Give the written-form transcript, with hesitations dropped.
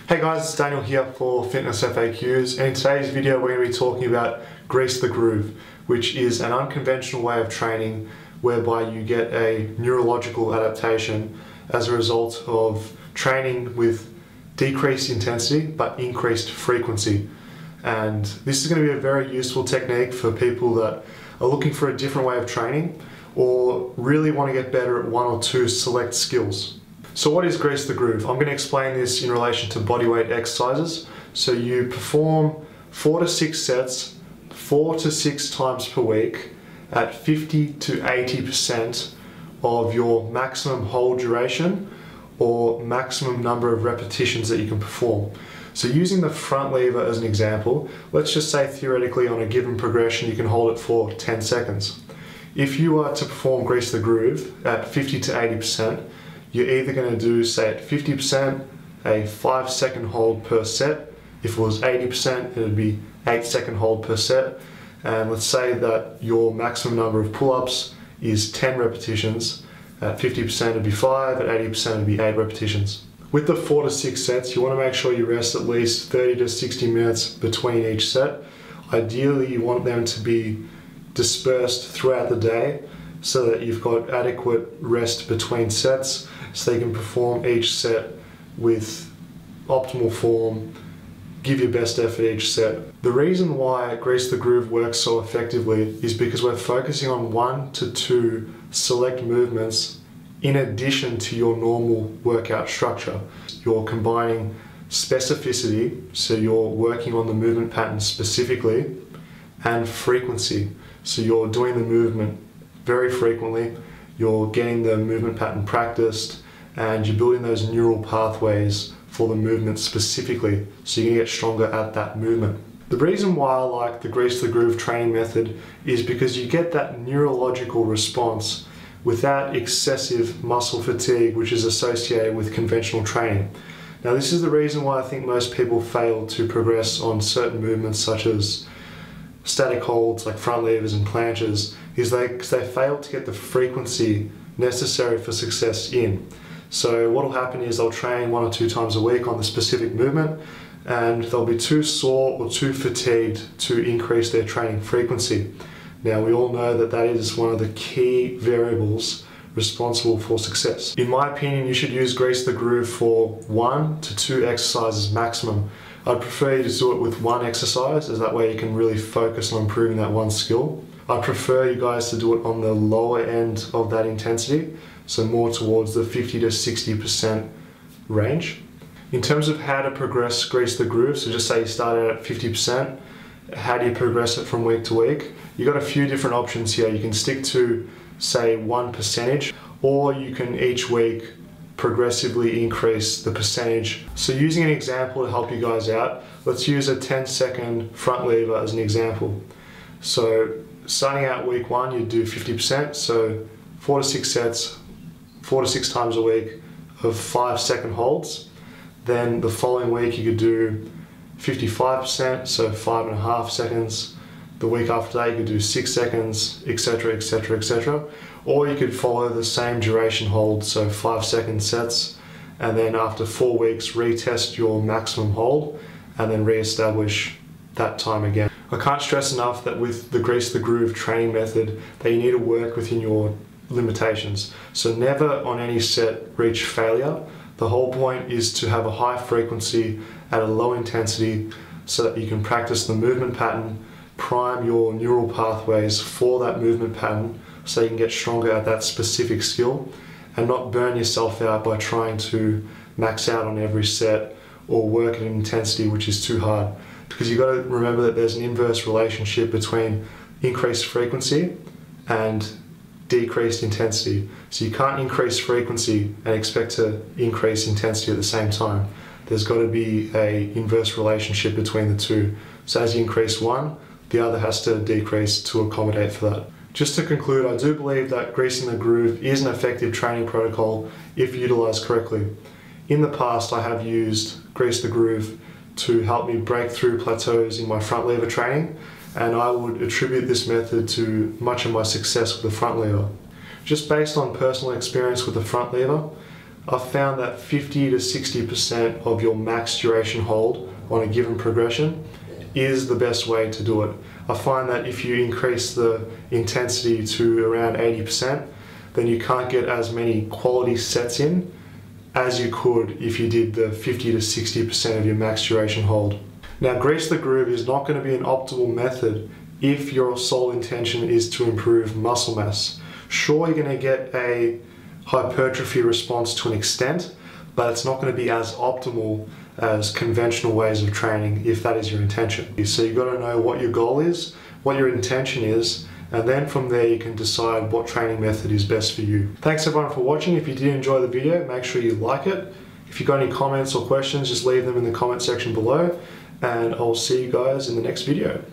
Hey guys, it's Daniel here for Fitness FAQs, and in today's video we're going to be talking about Grease the Groove, which is an unconventional way of training whereby you get a neurological adaptation as a result of training with decreased intensity but increased frequency. And this is going to be a very useful technique for people that are looking for a different way of training or really want to get better at one or two select skills. So what is Grease the Groove? I'm going to explain this in relation to bodyweight exercises. So you perform 4 to 6 sets, 4 to 6 times per week at 50 to 80% of your maximum hold duration or maximum number of repetitions that you can perform. So using the front lever as an example, let's just say theoretically on a given progression you can hold it for 10 seconds. If you are to perform Grease the Groove at 50 to 80%, you're either going to do, say at 50%, a 5-second hold per set. If it was 80%, it would be 8-second hold per set. And let's say that your maximum number of pull-ups is 10 repetitions. At 50% it would be 5, at 80% it would be 8 repetitions. With the 4 to 6 sets, you want to make sure you rest at least 30 to 60 minutes between each set. Ideally, you want them to be dispersed throughout the day so that you've got adequate rest between sets, so you can perform each set with optimal form, give your best effort each set. The reason why Grease the Groove works so effectively is because we're focusing on 1 to 2 select movements in addition to your normal workout structure. You're combining specificity, so you're working on the movement pattern specifically, and frequency, so you're doing the movement very frequently, you're getting the movement pattern practiced, and you're building those neural pathways for the movement specifically, so you can get stronger at that movement. The reason why I like the Grease the Groove training method is because you get that neurological response without excessive muscle fatigue, which is associated with conventional training. Now, this is the reason why I think most people fail to progress on certain movements such as static holds like front levers and planches, is they fail to get the frequency necessary for success in. So what will happen is they'll train 1 or 2 times a week on the specific movement and they'll be too sore or too fatigued to increase their training frequency. Now, we all know that that is one of the key variables responsible for success. In my opinion, you should use Grease the Groove for 1 to 2 exercises maximum. I'd prefer you to do it with 1 exercise, as that way you can really focus on improving that one skill. I prefer you guys to do it on the lower end of that intensity, so more towards the 50 to 60% range. In terms of how to progress Grease the Groove, so just say you started at 50%, how do you progress it from week to week? You've got a few different options here. You can stick to, say, 1%, or you can each week progressively increase the percentage. So using an example to help you guys out, let's use a 10-second front lever as an example. So starting out week 1, you'd do 50%, so 4 to 6 sets, 4 to 6 times a week of 5-second holds. Then the following week you could do 55%, so 5.5 seconds. The week after that you could do 6 seconds, etc, etc, etc. Or you could follow the same duration hold, so 5-second sets, and then after 4 weeks retest your maximum hold and then re-establish that time again. I can't stress enough that with the Grease the Groove training method that you need to work within your limitations. So never on any set reach failure. The whole point is to have a high frequency at a low intensity so that you can practice the movement pattern, prime your neural pathways for that movement pattern so you can get stronger at that specific skill and not burn yourself out by trying to max out on every set or work at an intensity which is too hard. Because you've got to remember that there's an inverse relationship between increased frequency and decreased intensity. So you can't increase frequency and expect to increase intensity at the same time. There's got to be an inverse relationship between the two. So as you increase one, the other has to decrease to accommodate for that. Just to conclude, I do believe that Greasing the Groove is an effective training protocol if utilised correctly. In the past, I have used Grease the Groove to help me break through plateaus in my front lever training, and I would attribute this method to much of my success with the front lever. Just based on personal experience with the front lever, I've found that 50 to 60% of your max duration hold on a given progression is the best way to do it. I find that if you increase the intensity to around 80%, then you can't get as many quality sets in as you could if you did the 50 to 60% of your max duration hold. Now, grease the groove is not going to be an optimal method if your sole intention is to improve muscle mass. Sure, you're going to get a hypertrophy response to an extent, but it's not going to be as optimal as conventional ways of training if that is your intention. So you've got to know what your goal is, what your intention is, and then from there you can decide what training method is best for you. Thanks everyone for watching. If you did enjoy the video, make sure you like it. If you've got any comments or questions, just leave them in the comment section below, and I'll see you guys in the next video.